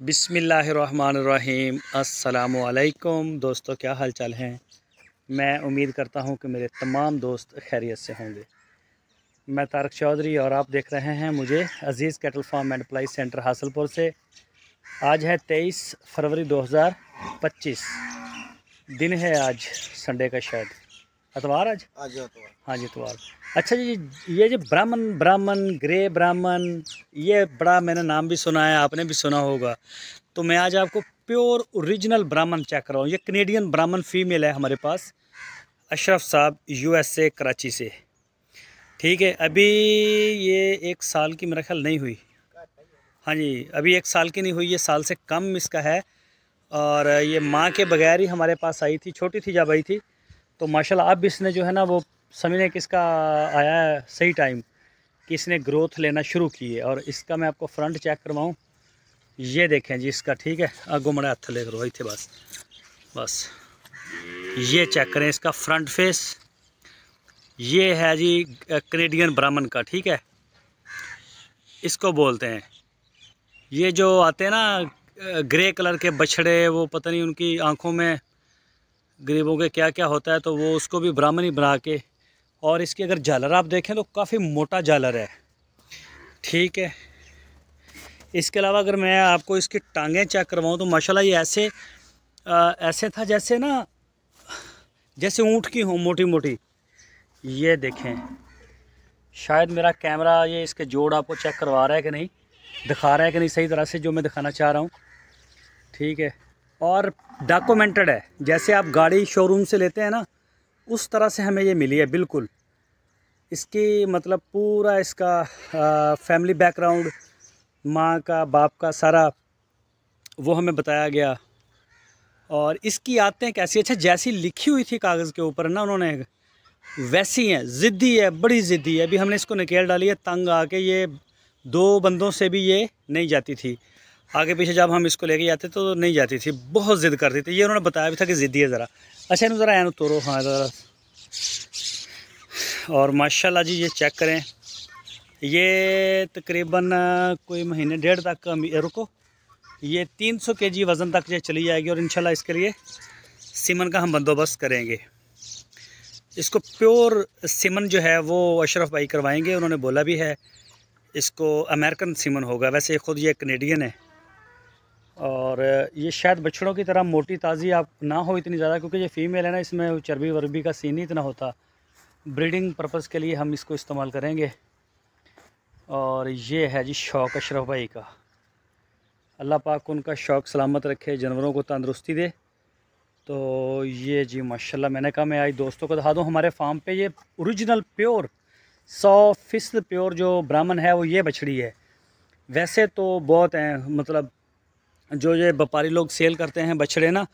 बिस्मिल्लाहिर्रहमानिर्रहीम। अस्सलामुअलैकुम दोस्तों, क्या हाल चाल हैं। मैं उम्मीद करता हूं कि मेरे तमाम दोस्त खैरियत से होंगे। मैं तारक चौधरी और आप देख रहे हैं मुझे Aziz cattle farm and ply centre Hasalpur से। आज है 23 फरवरी 2025। दिन है आज संडे का, शायद इतवार। आज इतवार। हाँ जी, इतवार। अच्छा जी, ये जो ब्राह्मण ग्रे ब्राह्मण, ये बड़ा मैंने नाम भी सुना है, आपने भी सुना होगा। तो मैं आज आपको प्योर ओरिजिनल ब्राह्मण चेक कर रहा हूँ। ये कनेडियन ब्राह्मण फीमेल है हमारे पास, अशरफ साहब USA कराची से। ठीक है, अभी ये 1 साल की मेरा ख्याल नहीं हुई। हाँ जी, अभी 1 साल की नहीं हुई, ये साल से कम इसका है। और ये माँ के बगैर ही हमारे पास आई थी, छोटी थी जब आई थी। तो माशाल्लाह अब इसने जो है ना, वो समझने कि इसका आया है सही टाइम कि इसने ग्रोथ लेना शुरू की है। और इसका मैं आपको फ्रंट चेक करवाऊँ। ये देखें जी इसका, ठीक है, आगो मड़ा हथ ले करो इतने, बस बस ये चेक करें इसका फ्रंट फेस। ये है जी कनेडियन ब्राह्मण का, ठीक है, इसको बोलते हैं। ये जो आते हैं ना ग्रे कलर के बछड़े, वो पता नहीं उनकी आंखों में गरीबों के क्या क्या होता है, तो वो उसको भी ब्राह्मण ही बना के। और इसकी अगर झालर आप देखें तो काफ़ी मोटा झालर है, ठीक है। इसके अलावा अगर मैं आपको इसकी टांगें चेक करवाऊँ तो माशाल्लाह ये ऐसे था जैसे ना, जैसे ऊँट की हो, मोटी मोटी। ये देखें, शायद मेरा कैमरा ये इसके जोड़ आपको चेक करवा रहा है कि नहीं, दिखा रहा है कि नहीं सही तरह से, जो मैं दिखाना चाह रहा हूँ, ठीक है। और डॉक्यूमेंटेड है, जैसे आप गाड़ी शोरूम से लेते हैं ना, उस तरह से हमें ये मिली है बिल्कुल। इसकी मतलब पूरा इसका फैमिली बैकग्राउंड, माँ का बाप का सारा वो हमें बताया गया। और इसकी आदतें कैसी, अच्छा जैसी लिखी हुई थी कागज़ के ऊपर ना उन्होंने, वैसी हैं। ज़िद्दी है, बड़ी ज़िद्दी है। अभी हमने इसको निकेल डाली है, तंग आके ये 2 बंदों से भी ये नहीं जाती थी। आगे पीछे जब हम इसको लेके जाते तो नहीं जाती थी, बहुत ज़िद करती थी। ये उन्होंने बताया भी था कि ज़िद्दी है ज़रा। अच्छा इन्हों ज़रा एन तोड़ो, हाँ ज़रा। और माशाल्लाह जी ये चेक करें, ये तकरीबन कोई महीने डेढ़ तक रुको, ये 300 kg वज़न तक ये चली जाएगी। और इंशाल्लाह इसके लिए सीमन का हम बंदोबस्त करेंगे। इसको प्योर सीमन जो है वो अशरफ भाई करवाएंगे, उन्होंने बोला भी है। इसको अमेरिकन सीमन होगा, वैसे ख़ुद ये कनेडियन है। और ये शायद बछड़ों की तरह मोटी ताज़ी आप ना हो इतनी ज़्यादा, क्योंकि ये फ़ीमेल है ना, इसमें चर्बी वर्बी का सीन नहीं इतना होता। ब्रीडिंग पर्पज़ के लिए हम इसको इस्तेमाल करेंगे। और ये है जी शौक़ अशरफ भाई का। अल्लाह पाक उनका शौक़ सलामत रखे, जानवरों को तंदुरुस्ती दे। तो ये जी माशाल्लाह, मैंने कहा मैं आज दोस्तों को दिखा दूँ हमारे फार्म पे ये ओरिजिनल प्योर 100% प्योर जो ब्राह्मण है वो ये बछड़ी है। वैसे तो बहुत हैं, मतलब जो ये व्यापारी लोग सेल करते हैं बछड़े ना,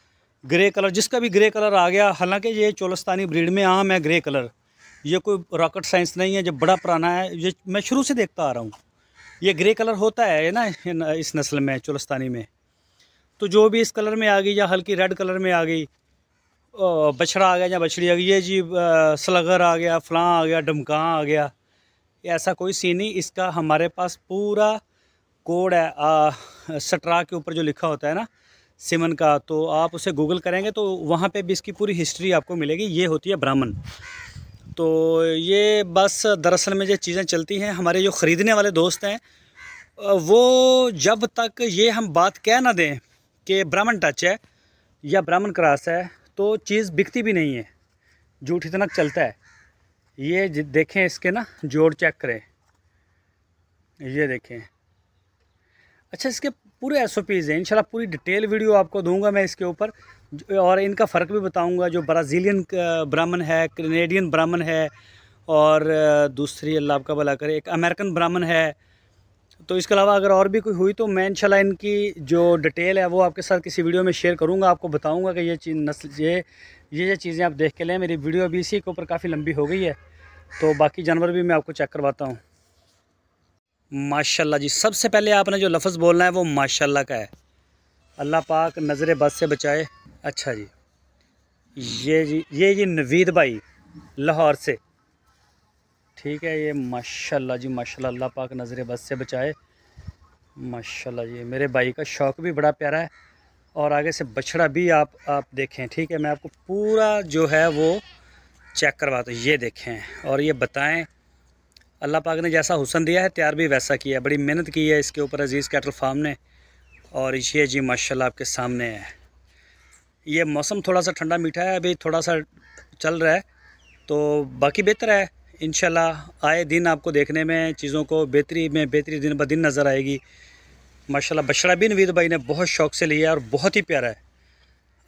ग्रे कलर, जिसका भी ग्रे कलर आ गया। हालांकि ये चोलस्तानी ब्रीड में आम है ग्रे कलर, ये कोई रॉकेट साइंस नहीं है, जो बड़ा पुराना है, ये मैं शुरू से देखता आ रहा हूँ। ये ग्रे कलर होता है ना इस नस्ल में, चोलस्तानी में। तो जो भी इस कलर में आ गई, या हल्की रेड कलर में आ गई, बछड़ा आ गया या बछड़ी आ गई, ये जी स्लगर आ गया, फलां आ गया, डमका आ गया, ऐसा कोई सीन नहीं। इसका हमारे पास पूरा कोड है, स्ट्रा के ऊपर जो लिखा होता है ना सीमन का, तो आप उसे गूगल करेंगे तो वहाँ पे भी इसकी पूरी हिस्ट्री आपको मिलेगी। ये होती है ब्राह्मण। तो ये बस दरअसल में ये चीज़ें चलती हैं, हमारे जो ख़रीदने वाले दोस्त हैं वो जब तक ये हम बात कह ना दें कि ब्राह्मण टच है या ब्राह्मण क्रॉस है, तो चीज़ बिकती भी नहीं है, झूठ इतना चलता है। ये देखें इसके ना जोड़ चेक करें, ये देखें। अच्छा इसके पूरे SOPs हैं, इंशाल्लाह पूरी डिटेल वीडियो आपको दूंगा मैं इसके ऊपर। और इनका फ़र्क भी बताऊंगा, जो ब्राज़ीलियन ब्राह्मण है, कनेडियन ब्राह्मण है, और दूसरी अल्लाह आपका भला करे एक अमेरिकन ब्राह्मण है। तो इसके अलावा अगर और भी कोई हुई तो मैं इंशाल्लाह इनकी जो डिटेल है वो आपके साथ किसी वीडियो में शेयर करूंगा। आपको बताऊंगा कि ये चीज़ नस्ल, ये चीज़ें आप देख के लें। मेरी वीडियो अभी इसी के ऊपर काफ़ी लंबी हो गई है, तो बाकी जानवर भी मैं आपको चेक करवाता हूँ। माशाल्लाह जी, सबसे पहले आपने जो लफ्ज़ बोलना है वो माशाल्लाह का है। अल्लाह पाक नज़र बद से बचाए। अच्छा जी, ये जी नवीद भाई लाहौर से, ठीक है। ये माशाल्लाह जी माशाल्लाह, अल्लाह पाक नज़र बद से बचाए। माशाल्लाह जी, मेरे भाई का शौक़ भी बड़ा प्यारा है। और आगे से बछड़ा भी आप देखें, ठीक है। मैं आपको पूरा जो है वो चेक करवाता हूँ। ये देखें और ये बताएं, अल्लाह पाक ने जैसा हुस्न दिया है तैयार भी वैसा किया है। बड़ी मेहनत की है इसके ऊपर अजीज़ कैटल फार्म ने। और ये जी माशाल्लाह आपके सामने है। ये मौसम थोड़ा सा ठंडा मीठा है, अभी थोड़ा सा चल रहा है, तो बाकी बेहतर है। इंशाल्लाह आए दिन आपको देखने में चीज़ों को बेहतरी दिन ब दिन नज़र आएगी। माशाल्लाह बछड़ा भी नवीद भाई ने बहुत शौक़ से लिया है और बहुत ही प्यारा है।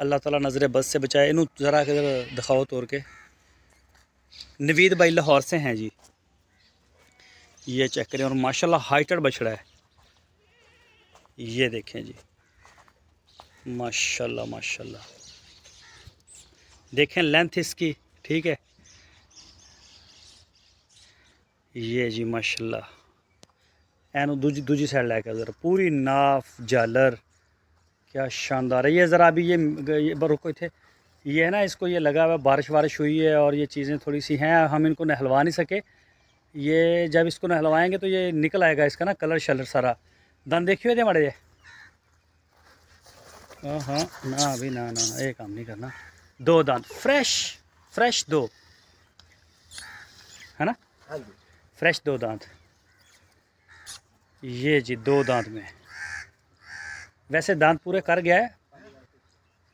अल्लाह ताला नज़र बद से बचाए। इन्हू ज़रा दिखाओ तोड़ के। नवीद भाई लाहौर से हैं जी। ये चेक करें और माशाल्लाह हाइटेड बछड़ा है। ये देखें जी, माशाल्लाह माशाल्लाह। देखें लेंथ इसकी, ठीक है। ये जी माशाल्लाह। एनु दूजी साइड लेके ज़रा पूरी नाफ झालर, क्या शानदार है। ये ज़रा अभी ये रुको थे, ये है ना, इसको ये लगा हुआ, बारिश हुई है और ये चीज़ें थोड़ी सी हैं, हम इनको नहलवा नहीं सके। ये जब इसको नहलवाएंगे तो ये निकल आएगा इसका ना कलर शलर सारा। दांत देखिए थे माड़े। हाँ ना अभी ना ये काम नहीं करना। 2 दांत फ्रेश 2 है ना, फ्रेश 2 दांत। ये जी 2 दांत में, वैसे दांत पूरे कर गया है।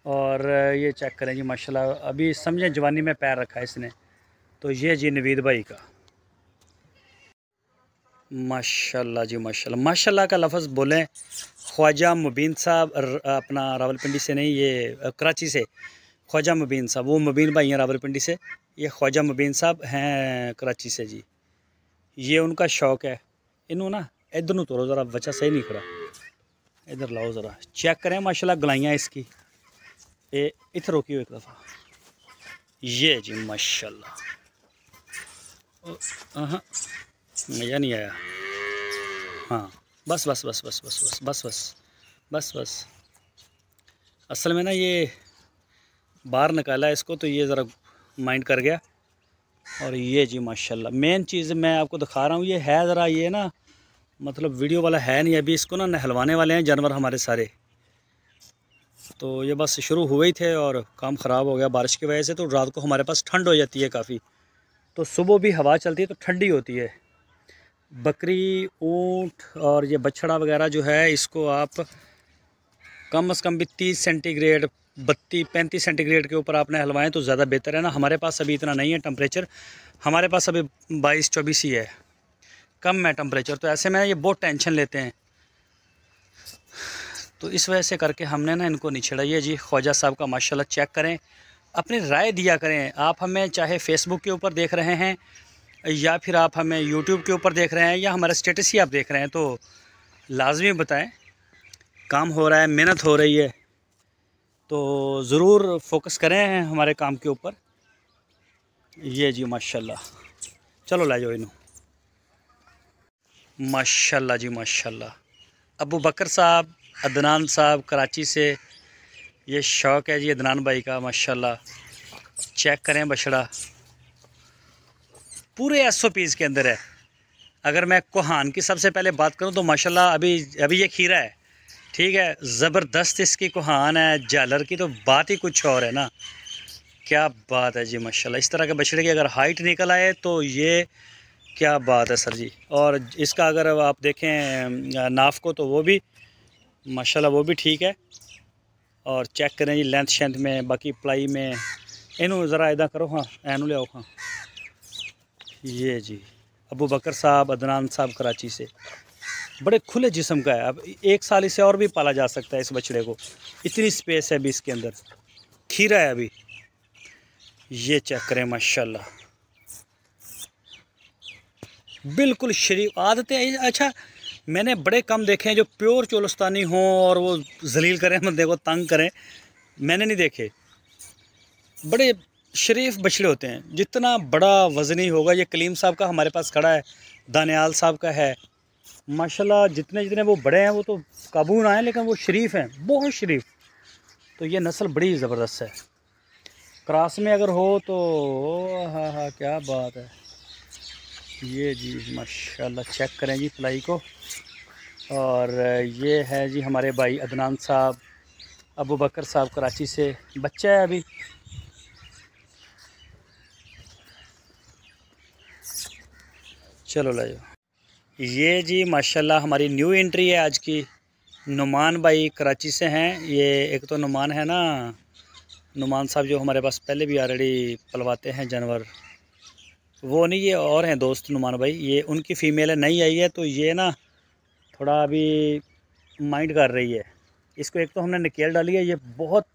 और ये चेक करें जी माशाल्लाह, अभी समझें जवानी में पैर रखा है इसने। तो ये जी नवीद भाई का माशाल्लाह जी माशाल्लाह। माशाल्लाह का लफ्ज़ बोलें ख्वाजा मुबीन साहब, अपना रावलपिंडी से नहीं, ये कराची से ख्वाजा मुबीन साहब। वो मुबीन भाई हैं रावलपिंडी से, ये ख्वाजा मुबीन साहब हैं कराची से जी। ये उनका शौक़ है। इन्हों ना इधर नू तोड़ो ज़रा, बच्चा सही नहीं खड़ा, इधर लाओ ज़रा चेक करें माशाल्लाह गलाइयाँ इसकी। ये इधर रोकी हो एक दफ़ा। ये जी माशाल्लाह। हाँ मज़ा नहीं आया। हाँ बस बस बस बस बस बस बस बस बस बस। असल में ना ये बाहर निकाला है इसको, तो ये ज़रा माइंड कर गया। और ये जी माशाल्लाह मेन चीज़ मैं आपको दिखा रहा हूँ, ये है ज़रा, ये ना मतलब वीडियो वाला है नहीं अभी। इसको ना नहलवाने वाले हैं जानवर हमारे सारे। तो ये बस शुरू हुए ही थे और काम ख़राब हो गया बारिश की वजह से। तो रात को हमारे पास ठंड हो जाती है काफ़ी, तो सुबह भी हवा चलती है तो ठंडी होती है। बकरी, ऊँट और ये बछड़ा वगैरह जो है, इसको आप कम से कम भी 30 सेंटीग्रेड 32-35 सेंटीग्रेड के ऊपर आपने हलवाएं तो ज़्यादा बेहतर है ना। हमारे पास अभी इतना नहीं है टेम्परेचर, हमारे पास अभी 22-24 ही है, कम है टेम्परेचर। तो ऐसे में ये बहुत टेंशन लेते हैं, तो इस वजह से करके हमने ना इनको नहीं छेड़ा। ये जी ख्वाजा साहब का माशाल्लाह चेक करें, अपनी राय दिया करें। आप हमें चाहे फेसबुक के ऊपर देख रहे हैं या फिर आप हमें यूट्यूब के ऊपर देख रहे हैं या हमारा स्टेटस ही आप देख रहे हैं, तो लाजमी बताएं। काम हो रहा है, मेहनत हो रही है, तो ज़रूर फोकस करें हमारे काम के ऊपर। ये जी माशाल्लाह, चलो ला जाओ इन्हों। माशाल्लाह जी माशाल्लाह। अबू बकर साहब, अदनान साहब कराची से, ये शौक़ है जी अदनान भाई का माशाल्लाह। चेक करें बछड़ा पूरे SOPs के अंदर है। अगर मैं कोहान की सबसे पहले बात करूं तो माशाल्लाह अभी ये खीरा है, ठीक है, ज़बरदस्त इसकी कोहान है। झालर की तो बात ही कुछ और है ना, क्या बात है जी माशाल्लाह। इस तरह के बछड़े की अगर हाइट निकल आए तो ये क्या बात है सर जी। और इसका अगर आप देखें नाफ को, तो वो भी माशाल्लाह वो भी ठीक है। और चेक करें जी लेंथ शेंथ में, बाकी प्लाई में। इनू ज़रा इदा करो, हाँ एनू ले आओ। हाँ ये जी अबू बकर साहब, अदनान साहब कराची से, बड़े खुले जिस्म का है। अब 1 साल इसे और भी पाला जा सकता है इस बछड़े को, इतनी स्पेस है अभी इसके अंदर। खीरा है अभी। ये चेक करें माशाल्लाह, बिल्कुल शरीफ आदतें। अच्छा, मैंने बड़े कम देखे हैं जो प्योर चोलस्तानी हों और वो जलील करें, बंदे को तंग करें, मैंने नहीं देखे। बड़े शरीफ बछड़े होते हैं। जितना बड़ा वज़नी होगा, ये कलीम साहब का हमारे पास खड़ा है, दानियाल साहब का है माशाल्लाह। जितने वो बड़े हैं वो तो काबू ना हैं, लेकिन वो शरीफ हैं, बहुत शरीफ। तो ये नस्ल बड़ी ज़बरदस्त है। क्रॉस में अगर हो तो हाँ क्या बात है। ये जी माशाल्लाह चेक करें जी प्लाई को। और ये है जी हमारे भाई अदनान साहब, अबू बकर साहब कराची से, बच्चा है अभी। चलो लाओ। ये जी माशाल्लाह हमारी न्यू एंट्री है आज की। नुमान भाई कराची से हैं। ये एक तो नुमान है ना, नुमान साहब जो हमारे पास पहले भी ऑलरेडी पलवाते हैं जानवर, वो नहीं, ये और हैं दोस्त नुमान भाई। ये उनकी फ़ीमेल है, नई आई है, तो ये ना थोड़ा अभी माइंड कर रही है। इसको एक तो हमने निकेल डाली है, ये बहुत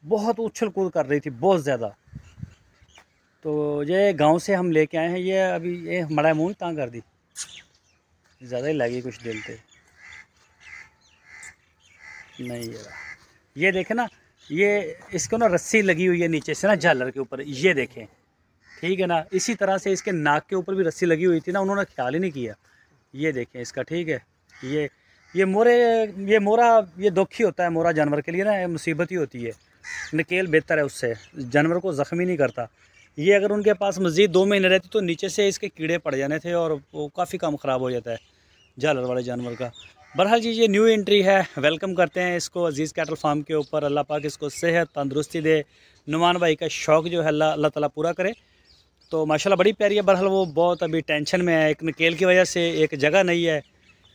बहुत उछल कूद कर रही थी बहुत ज़्यादा। तो ये गांव से हम लेके आए हैं। ये अभी ये मड़ा मुँह तंग कर दी, ज़्यादा ही लगी कुछ दिल पे। नहीं ये देखें ना, ये इसको ना रस्सी लगी हुई है नीचे से ना झालर के ऊपर, ये देखें, ठीक है ना। इसी तरह से इसके नाक के ऊपर भी रस्सी लगी हुई थी ना, उन्होंने ख्याल ही नहीं किया। ये देखें इसका, ठीक है। ये मोरे, ये मोरा, ये दुख ही होता है मोरा जानवर के लिए ना, मुसीबत ही होती है। नकेल बेहतर है, उससे जानवर को ज़ख्मी नहीं करता। ये अगर उनके पास मज़ीद 2 महीने रहते तो नीचे से इसके कीड़े पड़ जाने थे और वो काफ़ी काम ख़राब हो जाता है झालर वाले जानवर का। बहरहाल जी ये न्यू एंट्री है, वेलकम करते हैं इसको अजीज़ कैटल फार्म के ऊपर। अल्लाह पाक इसको सेहत तंदुरुस्ती दे, नुमान भाई का शौक़ जो है अल्लाह ताला पूरा करे। तो माशाल्लाह बड़ी प्यारी है। बहरहाल वो बहुत अभी टेंशन में है, एक नकेल की वजह से, एक जगह नहीं है,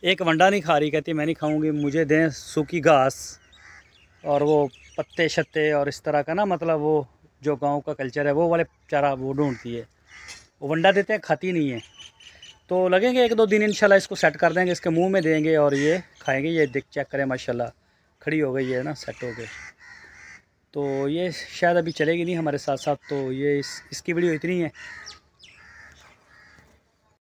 एक वंडा नहीं खा रही, कहती मैं नहीं खाऊंगी, मुझे दें सूखी घास और वो पत्ते शत्ते और इस तरह का ना, मतलब वो जो गांव का कल्चर है वो वाले चारा वो ढूंढती है। वो वंडा देते हैं, खाती नहीं है। तो लगेंगे 1-2 दिन इंशाल्लाह, इसको सेट कर देंगे, इसके मुंह में देंगे और ये खाएंगे। ये देख चेक करें माशाल्लाह खड़ी हो गई है ना, सेट हो गई। तो ये शायद अभी चलेगी नहीं हमारे साथ साथ, तो ये इसकी वीडियो इतनी है।